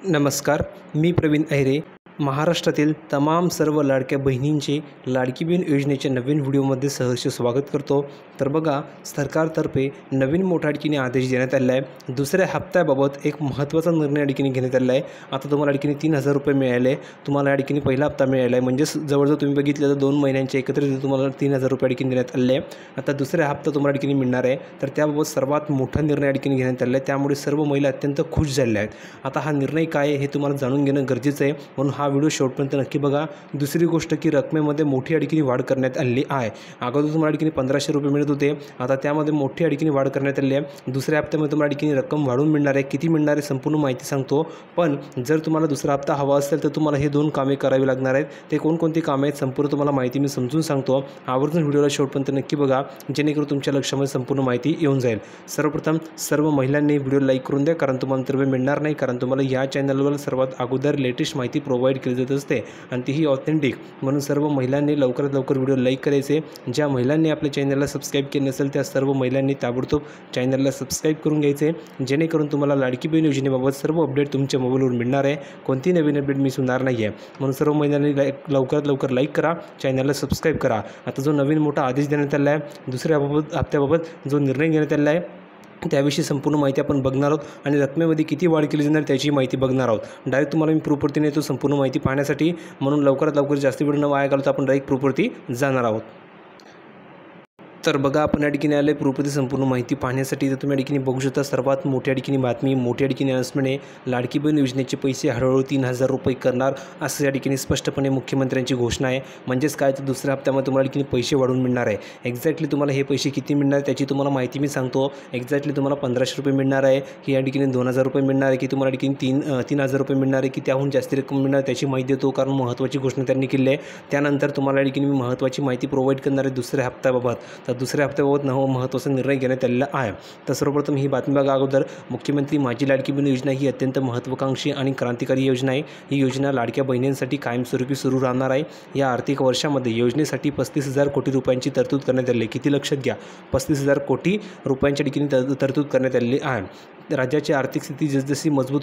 नमस्कार, मी प्रवीण अहिरे. महाराष्ट्रातील तमाम सर्व लाडक्या बहिणींचे लाडकी बहीण योजनेच्या नवीन व्हिडिओमध्ये सहर्ष स्वागत करतो. तर बघा, सरकारतर्फे नवीन मोठ्या आणखीन आदेश देण्यात आला आहे. दुसऱ्या हप्त्याबाबत एक महत्त्वाचा निर्णय आणखीन घेण्यात आला आहे. आता तुम्हाला आणखीन 3,000 रुपये मिळाले. तुम्हाला आणखीन पहिला हप्ता मिळाला आहे, म्हणजेच जवळजवळ तुम्ही बघितलं तर 2 महिन्यांचे एकत्रित तुम्हाला 3,000 रुपये आणखीन देण्यात आले आहे. आता दुसऱ्या हप्ता तुम्हाला आणखीन मिळणार आहे. तर त्याबाबत सर्वात मोठा निर्णय आणखीन घेण्यात आला आहे. त्यामुळे सर्व महिला अत्यंत खुश झाल्या आहेत. आता हा निर्णय काय आहे हे तुम्हाला जाणून घेणं गरजेचं आहे, म्हणून हा व्हिडिओ शेवटपर्यंत नक्की बघा. दुसरी गोष्ट की रकमेमध्ये मोठी आणखीन वाढ करण्यात आली आहे. अगोदर तुम्हाला आणखीन 1,500 रुपये मिळत होते, आता त्यामध्ये मोठी आणखीन वाढ करण्यात आली आहे. दुसऱ्या हप्त्यामध्ये तुम्हाला आणखीन रक्कम वाढून मिळणार आहे. किती मिळणार आहे संपूर्ण माहिती सांगतो. पण जर तुम्हाला दुसरा हप्ता हवा असेल तर तुम्हाला हे 2 कामे करावी लागणार आहेत. ते कोणकोणती कामे आहेत संपूर्ण तुम्हाला माहिती मी समजून सांगतो. आवर्जून व्हिडिओला शेवटपर्यंत नक्की बघा, जेणेकरून तुमच्या लक्षामध्ये संपूर्ण माहिती येऊन जाईल. सर्वप्रथम सर्व महिलांनी व्हिडिओ लाईक करून द्या, कारण तुम्हाला तर मिळणार नाही, कारण तुम्हाला या चॅनलवर सर्वात अगोदर लेटेस्ट माहिती प्रोव्हाइड केली जात असते आणि तीही ऑथेंटिक. म्हणून सर्व महिलांनी लवकरात लवकर व्हिडिओ लाईक करायचे. ज्या महिलांनी आपल्या चॅनलला सबस्क्राईब केले नसेल त्या सर्व महिलांनी ताबडतोब चॅनलला सबस्क्राईब करून घ्यायचे, जेणेकरून तुम्हाला लाडकी बहीण योजनेबाबत सर्व अपडेट तुमच्या मोबाईलवर मिळणार आहे. कोणती नवीन अपडेट मिस होणार नाही आहे. म्हणून सर्व महिलांनी लवकरात लवकर लाईक करा, चॅनलला सबस्क्राईब करा. आता जो नवीन मोठा आदेश देण्यात आला आहे, दुसऱ्या हप्त्याबाबत जो निर्णय घेण्यात आला आहे त्याविषयी संपूर्ण माहिती आपण बघणार आहोत आणि रकमेमध्ये किती वाढ केली जाणार त्याची माहिती बघणार आहोत. डायरेक्ट तुम्हाला मी प्रूफवरती नेतो संपूर्ण माहिती पाहण्यासाठी, म्हणून लवकरात लवकर जास्त वेळ न वाया घालवता आपण डायरेक्ट प्रूफवरती जाणार आहोत. तर बघा, आपण या ठिकाणी आले प्रूफवरती संपूर्ण माहिती पाहण्यासाठी. तर तुम्ही या ठिकाणी बघू शकता सर्वात मोठ्या ठिकाणी बातमी, मोठ्या ठिकाणी अनाउन्समेंट आहे. लाडकी बहीण योजनेचे पैसे हळूहळू 3,000 रुपये करणार असं या ठिकाणी स्पष्टपणे मुख्यमंत्र्यांची घोषणा आहे. म्हणजेच काय, तर दुसऱ्या हप्त्यामध्ये तुम्हाला ठिकाणी पैसे वाढून मिळणार आहे. एक्झॅक्टली तुम्हाला हे पैसे किती मिळणार त्याची तुम्हाला माहिती मी सांगतो. एक्झॅक्टली तुम्हाला 1,500 रुपये मिळणार आहे की या ठिकाणी 2,000 रुपये मिळणार आहे की तुम्हाला ठिकाणी 3,000 रुपये मिळणार आहे की त्याहून जास्त रक्कम मिळणार त्याची माहिती देतो, कारण महत्त्वाची घोषणा त्यांनी केली आहे. त्यानंतर तुम्हाला या ठिकाणी मी महत्त्वाची माहिती प्रोव्हाइड करणार आहे दुसऱ्या हप्त्याबाबत. तर दुसऱ्या हप्त्याबाबत महत्त्वाचा निर्णय घेण्यात आलेला आहे. तर सर्वप्रथम ही बातमी बघा. अगोदर मुख्यमंत्री माझी लाडकी बहीण योजना ही अत्यंत महत्त्वाकांक्षी आणि क्रांतिकारी योजना आहे. ही योजना लाडक्या बहिणींसाठी कायमस्वरूपी सुरू राहणार आहे. या आर्थिक वर्षामध्ये योजनेसाठी 35,000 कोटी रुपयांची तरतूद करण्यात आली. किती लक्षात घ्या, 35,000 कोटी रुपयांच्या ठिकाणी तरतूद करण्यात आलेली आहे. राज्याची आर्थिक स्थिती जसजशी मजबूत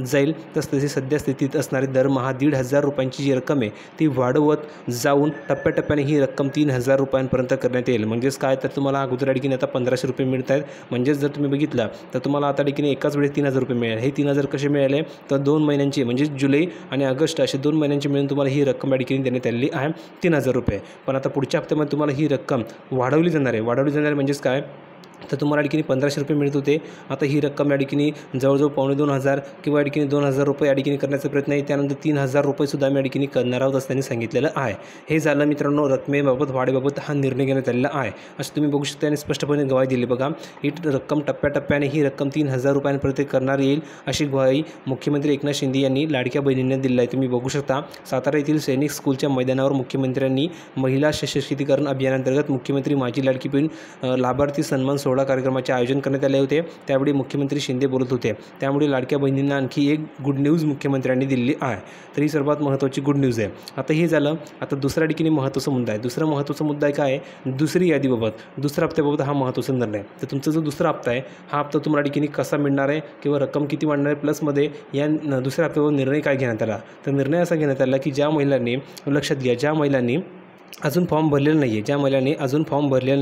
जाईल तसतशी सध्या स्थितीत असणारी दरमहा 1,500 रुपयांची जी रक्कम आहे ती वाढवत जाऊन टप्प्याटप्प्याने ही रक्कम 3,000 रुपयांपर्यंत करण्यात येईल. म्हणजेच काय, तर तुम्हाला अगोदर ठिकाणी आता 1,500 रुपये मिळत आहेत. म्हणजेच जर तुम्ही बघितलं तर तुम्हाला आता ठिकाणी एकाच वेळेस 3,000 रुपये मिळाले. हे 3,000 कसे मिळाले, तर 2 महिन्यांचे म्हणजेच जुलै आणि ऑगस्ट असे 2 महिन्यांचे मिळून तुम्हाला ही रक्कम या ठिकाणी देण्यात आलेली आहे 3,000 रुपये. पण आता पुढच्या हप्त्यामध्ये तुम्हाला ही रक्कम वाढवली जाणार आहे. म्हणजेच काय, तर तुम्हाला या ठिकाणी 1,500 रुपये मिळत होते. आता ही रक्कम या ठिकाणी जवळजवळ 2,500 किंवा या ठिकाणी 2,000 रुपये या ठिकाणी करण्याचा प्रयत्न आहे. त्यानंतर 3,000 रुपयेसुद्धा आम्ही या ठिकाणी करणार आहोत असं त्यांनी सांगितलेलं आहे. हे झालं मित्रांनो रकमेबाबत, वाढीबाबत हा निर्णय घेण्यात आलेला आहे. असं तुम्ही बघू शकता आणि स्पष्टपणे ग्वाही दिली. बघा, ही रक्कम टप्प्याटप्प्याने ही रक्कम 3,000 रुपयांपर्यंत करणार येईल अशी ग्वाही मुख्यमंत्री एकनाथ शिंदे यांनी लाडक्या बहिणींना दिली आहे. तुम्ही बघू शकता सातारा येथील सैनिक स्कूलच्या मैदानावर मुख्यमंत्र्यांनी महिला सशक्तीकरण अभियानांतर्गत मुख्यमंत्री माझी लाडकी बहीण लाभार्थी सन्मान सोहळा कार्यक्रमाचे आयोजन करण्यात आले होते. त्यावेळी मुख्यमंत्री शिंदे बोलत होते. त्यामुळे लाडक्या बहिणींना आणखी एक गुड न्यूज मुख्यमंत्र्यांनी दिली आहे. तर ही सर्वात महत्त्वाची गुड न्यूज आहे. आता हे झालं. आता दुसऱ्या ठिकाणी महत्त्वाचा मुद्दा आहे. दुसरा महत्त्वाचा मुद्दा काय आहे, दुसरी यादीबाबत, दुसऱ्या हप्त्याबाबत हा महत्त्वाचा निर्णय. तर तुमचा जो दुसरा हप्ता आहे हा हप्ता तुम्हाला ठिकाणी कसा मिळणार आहे किंवा रक्कम किती वाढणार आहे, प्लसमध्ये या दुसऱ्या हप्त्याबाबत निर्णय काय घेण्यात आला. तर निर्णय असा घेण्यात आला की ज्या महिलांनी, लक्षात घ्या, ज्या महिलांनी अजून फॉर्म भरलेलं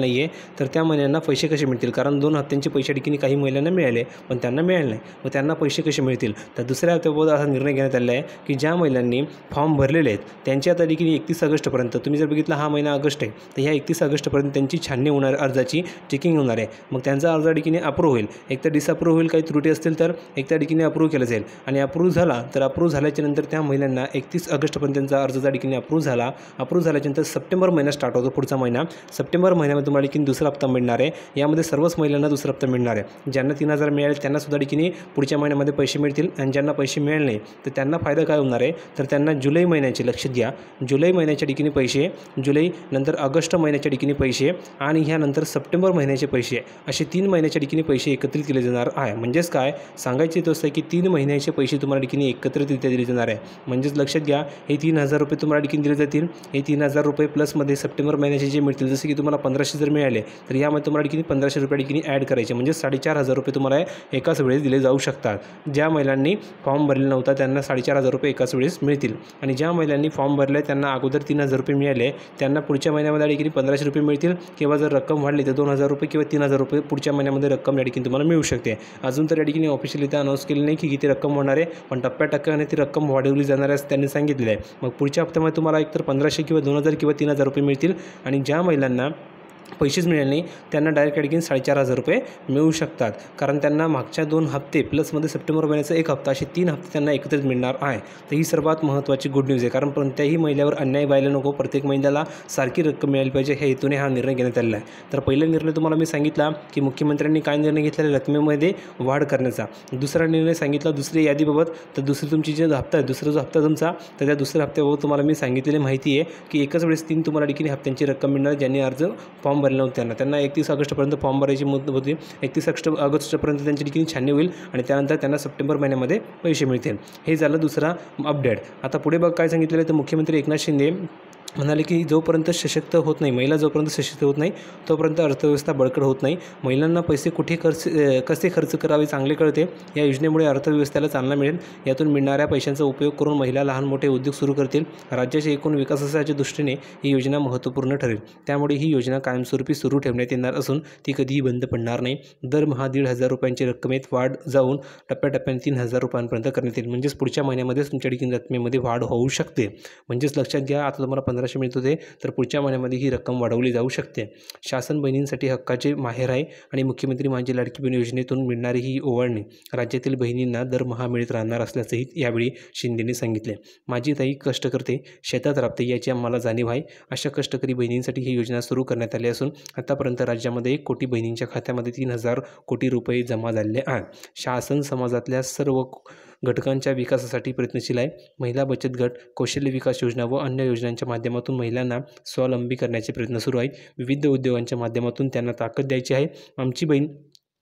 नाही आहे, तर त्या महिलांना पैसे कसे मिळतील, कारण 2 हप्त्यांचे पैसे ठिकाणी काही महिलांना मिळाले पण त्यांना मिळाले नाही. मग त्यांना पैसे कसे मिळतील, तर दुसऱ्या हप्त्याबाबत असा निर्णय घेण्यात आला आहे की ज्या महिलांनी फॉर्म भरलेले आहेत त्यांच्या आता ठिकाणी 31 ऑगस्टपर्यंत, तुम्ही जर बघितलं हा महिना ऑगस्ट आहे, तर ह्या 31 ऑगस्टपर्यंत त्यांची छाननी होणार, अर्जाची चेकिंग होणार आहे. मग त्यांचा अर्ज ठिकाणी अप्रूव्ह होईल. एक तर डिसअप्रूव्ह होईल, काही त्रुटी असतील तर एक त्या ठिकाणी अप्रूव्ह केलं जाईल. आणि अप्रूव्ह झाला तर अप्रूव्ह झाल्याच्या नंतर त्या महिलांना 31 ऑगस्टपर्यंत त्यांचा अर्ज त्या ठिकाणी अप्रूव्ह झाल्याच्यानंतर सप्टेंबर महिना स्टार्ट होतो. पुढचा महिना सप्टेंबर महिन्यामध्ये तुम्हाला ठिकाणी दुसरा हप्ता मिळणार आहे. यामध्ये सर्वच महिलांना दुसरा हप्ता मिळणार आहे. ज्यांना 3,000 मिळाले त्यांना सुद्धा ठिकाणी पुढच्या महिन्यामध्ये पैसे मिळतील आणि ज्यांना पैसे मिळाले नाही तर त्यांना फायदा काय होणार आहे, तर त्यांना जुलै महिन्याचे, लक्षात घ्या, जुलै महिन्याच्या ठिकाणी पैसे, जुलै नंतर ऑगस्ट महिन्याच्या ठिकाणी पैसे आणि ह्यानंतर सप्टेंबर महिन्याचे पैसे, असे 3 महिन्याच्या ठिकाणी पैसे एकत्रित केले जाणार आहे. म्हणजेच काय सांगायचे तो असं की 3 महिन्याचे पैसे तुम्हाला ठिकाणी एकत्रितरित्या दिले जाणार आहे. म्हणजेच लक्षात घ्या, हे 3,000 रुपये तुम्हाला ठिकाणी दिले जातील. हे 3,000 रुपये रुपये प्लसमध्ये सप्टेंबर महिन्याचे जे मिळतील, जसे की तुम्हाला 1500 जर मिळाले तर यामध्ये तुम्हाला आणखी 1500 रुपये आणखी ॲड करायचे, म्हणजे 4500 रुपये तुम्हाला एकाच वेळेस दिले जाऊ शकतात. ज्या महिलांनी फॉर्म भरलेला नव्हता त्यांना 4500 रुपये एकाच वेळेस मिळतील, आणि ज्या महिलांनी फॉर्म भरले त्यांना अगोदर 3000 रुपये मिळाले त्यांना पुढच्या महिन्यामध्ये आणखी 1500 रुपये मिळतील, किंवा जर रक्कम वाढली तर 2000 रुपये किंवा 3000 रुपये पुढच्या महिन्यामध्ये रक्कम या ठिकाणी तुम्हाला मिळू शकते. अजून तर या ठिकाणी ऑफिशियली ते अनाऊन्स केले नाही की किती रक्कम होणार आहे, पण टप्प्याटप्प्याने ती रक्कम वाढवली जाणार आहे असं त्यांनी सांगितलेलं आहे. मग पुढच्या हप्त्यामध्ये तुम्हाला एकतर 1500 किंवा 2000 किंवा 3000 रुपये मिळतील, आणि ज्या महिलांना पैसेच मिळाले नाही त्यांना डायरेक्ट आणखी 4500 रुपये मिळू शकतात, कारण त्यांना मागच्या 2 हप्ते प्लसमध्ये सप्टेंबर महिन्याचा 1 हप्ता असे 3 हप्ते त्यांना एकत्रित मिळणार आहे. तर ही सर्वात महत्त्वाची गुड न्यूज आहे, कारण कोणत्याही महिलेवर अन्याय व्हायला नको, प्रत्येक महिन्याला सारखी रक्कम मिळाली पाहिजे ह्या हेतूने हा निर्णय घेण्यात आलेला आहे. तर पहिला निर्णय तुम्हाला मी सांगितला की मुख्यमंत्र्यांनी काय निर्णय घेतलेला रकमेमध्ये वाढ करण्याचा. दुसरा निर्णय सांगितला दुसरी यादीबाबत, तर दुसरी तुमची जे हप्ता आहे दुसरा जो हप्ता तुमचा, तर त्या दुसऱ्या हप्त्याबाबत तुम्हाला मी सांगितलेली माहिती आहे की एकाच वेळेस 3 तुम्हाला आणखी हप्त्यांची रक्कम मिळणार. ज्यांनी अर्ज फॉर्म भरले नव्हते त्यांना 31 ऑगस्टपर्यंत फॉर्म भरायची मुदत होती. 31 ऑगस्टपर्यंत त्यांची ठिकाणी छाननी होईल आणि त्यानंतर त्यांना सप्टेंबर महिन्यामध्ये पैसे मिळतील. हे झालं दुसरा अपडेट. आता पुढे बघ काय सांगितलेलं आहे, तर मुख्यमंत्री एकनाथ शिंदे म्हणाले की जोपर्यंत सशक्त होत नाही महिला, जोपर्यंत सशक्त होत नाही तोपर्यंत अर्थव्यवस्था बळकट होत नाही. महिलांना पैसे कुठे कसे खर्च करावे चांगले कळते. या योजनेमुळे अर्थव्यवस्थेला चालना मिळेल. यातून मिळणाऱ्या पैशांचा उपयोग करून महिला लहान मोठे उद्योग सुरू करतील. राज्याच्या एकूण विकासाच्या दृष्टीने ही योजना महत्त्वपूर्ण ठरेल. त्यामुळे ही योजना कायमस्वरूपी सुरू ठेवण्यात येणार असून ती कधीही बंद पडणार नाही. दरमहा 1500 रुपयांची रक्कमेत वाढ जाऊन टप्प्याटप्प्याने 3000 रुपयांपर्यंत करण्यात येईल. म्हणजेच पुढच्या महिन्यामध्येच तुमच्या ठिकाणी रकमेमध्ये वाढ होऊ शकते. म्हणजेच लक्षात घ्या, आता तुम्हाला 1500 मिळत होते तर पुढच्या महिन्यामध्ये ही रक्कम वाढवली जाऊ शकते. शासन बहिणींसाठी हक्काचे माहेर आहे आणि मुख्यमंत्री माझी लाडकी बहीण योजनेतून मिळणारी ही ओवाळणी राज्यातील बहिणींना दरमहा मिळत राहणार असल्याचंही यावेळी शिंदेने सांगितले. माझी ताई कष्ट करते, शेतात राबते याची आम्हाला जाणीव आहे. अशा कष्टकरी बहिणींसाठी ही योजना सुरू करण्यात आली असून आतापर्यंत राज्यामध्ये 1 कोटी बहिणींच्या खात्यामध्ये 3000 कोटी रुपये जमा झालेले आहेत. शासन समाजातल्या सर्व घटकांच्या विकासासाठी प्रयत्नशील आहे. महिला बचत गट, कौशल्य विकास योजना व अन्य योजनांच्या माध्यमातून महिलांना स्वावलंबी करण्याचे प्रयत्न सुरू आहेत. विविध उद्योगांच्या माध्यमातून त्यांना ताकद द्यायची आहे. आमची बहीण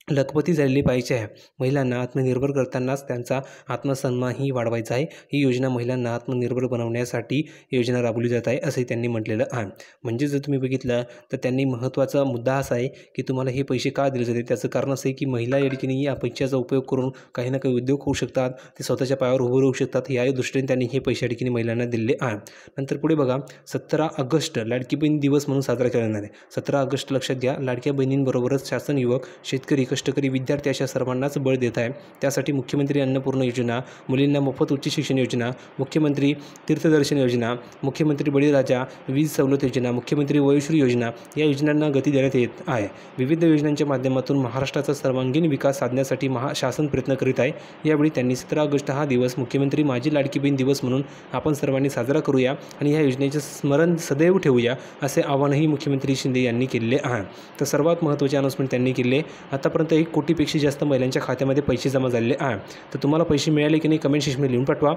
लखपती झालेली पाहिजे आहे. महिलांना आत्मनिर्भर करतानाच त्यांचा आत्मसन्मानही वाढवायचा आहे. ही योजना महिलांना आत्मनिर्भर बनवण्यासाठी योजना राबवली जात आहे असंही त्यांनी म्हटलेलं आहे. म्हणजे जर तुम्ही बघितलं तर त्यांनी महत्त्वाचा मुद्दा असा आहे की तुम्हाला हे पैसे का दिले जाते. त्याचं कारण असं आहे की महिला या ठिकाणी या पैशाचा उपयोग करून काही ना काही उद्योग होऊ शकतात, ते स्वतःच्या पायावर उभं राहू शकतात. या दृष्टीने त्यांनी हे पैसे या ठिकाणी महिलांना दिले आहे. नंतर पुढे बघा, 17 ऑगस्ट लाडकी बहीण दिवस म्हणून साजरा केला जाणार आहे. 17 ऑगस्ट लक्षात घ्या, लाडक्या बहिणींबरोबरच शासन युवक, शेतकरी, कष्टकरी, विद्यार्थी अशा सर्वांनाच बळ देत आहे. त्यासाठी मुख्यमंत्री अन्नपूर्णा योजना, मुलींना मोफत उच्च शिक्षण योजना, मुख्यमंत्री तीर्थदर्शन योजना, मुख्यमंत्री बळीराजा वीज सवलत योजना, मुख्यमंत्री वयोश्री योजना या योजनांना गती देण्यात येत आहे. विविध योजनांच्या माध्यमातून महाराष्ट्राचा सर्वांगीण विकास साधण्यासाठी शासन प्रयत्न करीत आहे. यावेळी त्यांनी 17 ऑगस्ट हा दिवस मुख्यमंत्री माझी लाडकी बहीण दिवस म्हणून आपण सर्वांनी साजरा करूया आणि ह्या योजनेचे स्मरण सदैव ठेवूया असे आवाहनही मुख्यमंत्री शिंदे यांनी केले आहे. तर सर्वात महत्त्वाचे अनाउन्समेंट त्यांनी केले. आतापर्यंत 1 कोटीपेक्षा जास्त महिलांच्या खात्यामध्ये पैसे जमा झालेले आहे. तर तुम्हाला पैसे मिळाले की नाही कमेंट सेक्शनमध्ये लिहून पाठवा.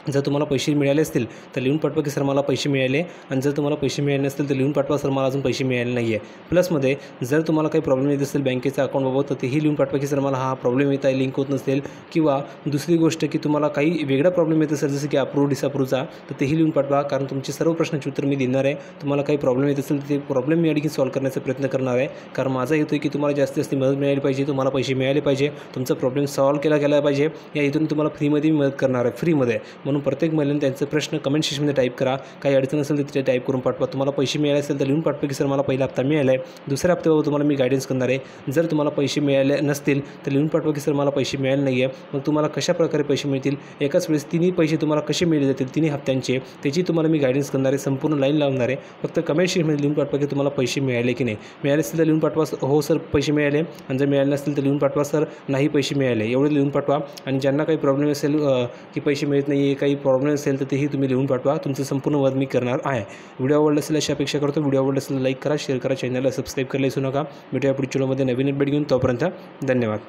जर तुम्हाला पैसे मिळाले असतील तर लिहून पाठवा की सर मला पैसे मिळाले, आणि जर तुम्हाला पैसे मिळाले नसतील तर लिहून पाठवा सर मला अजून पैसे मिळाले नाही आहे. प्लसमध्ये जर तुम्हाला काही प्रॉब्लेम येत असेल बँकेच्या अकाउंटबाबत तर तेही लिहून पाठवा की सर मला हा प्रॉब्लेम येत आहे, लिंक होत नसेल, किंवा दुसरी गोष्ट की तुम्हाला काही वेगळा प्रॉब्लेम येत असेल जसं की अप्रूव्ह डिसअप्रूव्हचा, तर तेही लिहून पाठवा. कारण तुमचे सर्व प्रश्नांची उत्तर मी देणार आहे. तुम्हाला काही प्रॉब्लेम येत असेल तर ते प्रॉब्लेम मी आणखी सॉल्व्ह करण्याचा प्रयत्न करणार आहे. कारण माझा हेतू आहे की तुम्हाला जास्तीत जास्त मदत मिळाली पाहिजे, तुम्हाला पैसे मिळाले पाहिजे, तुमचा प्रॉब्लेम सॉल्व्ह केला गेला पाहिजे. या इथून तुम्हाला फ्रीमध्ये मदत करणार आहे, फ्रीमध्ये. म्हणून प्रत्येक महिलेने त्यांचे प्रश्न कमेंट सेक्शनमध्ये टाईप करा. काही अडचण असेल तर ते टाईप करून पाठवा. तुम्हाला पैसे मिळाले असेल तर लिहून पाठवा की सर मला पहिला हप्ता मिळाला आहे, दुसऱ्या हप्त्याबाबत तुम्हाला मी गायडन्स करणार आहे. जर तुम्हाला पैसे मिळाले नसतील तर लिहून पाठवा की सर मला पैसे मिळाले नाही आहे. मग तुम्हाला कशा प्रकारे पैसे मिळतील, एकाच वेळेस तिन्ही पैसे तुम्हाला कसे मिळले जातील तिन्ही हप्त्यांचे, त्याची तुम्हाला मी गायडन्स करणार आहे, संपूर्ण लाईन लावणार आहे. फक्त कमेंट सेक्शनमध्ये लिहून पाठवा की तुम्हाला पैसे मिळाले की नाही. मिळाले असेल तर लिहून पाठवा हो सर पैसे मिळाले, आणि जर मिळाले नसतील तर लिहून पाठवा सर नाही पैसे मिळाले, एवढे लिहून पाठवा. आणि ज्यांना काही प्रॉब्लेम असेल की पैसे मिळत नाही आहे, काही प्रॉब्लेम असेल तर तेही तुम्ही लिहून पाठवा. तुमचं संपूर्ण मदत मी करणार आहे. व्हिडिओ आवडला असेल अशी अपेक्षा करतो. व्हिडिओ आवडला असेल लाईक करा, शेअर करा, चॅनलला सबस्क्राईब करायला विसरू नका. भेटूया पुढच्या व्हिडिओमध्ये नवीन अपडेट घेऊन. तोपर्यंत धन्यवाद.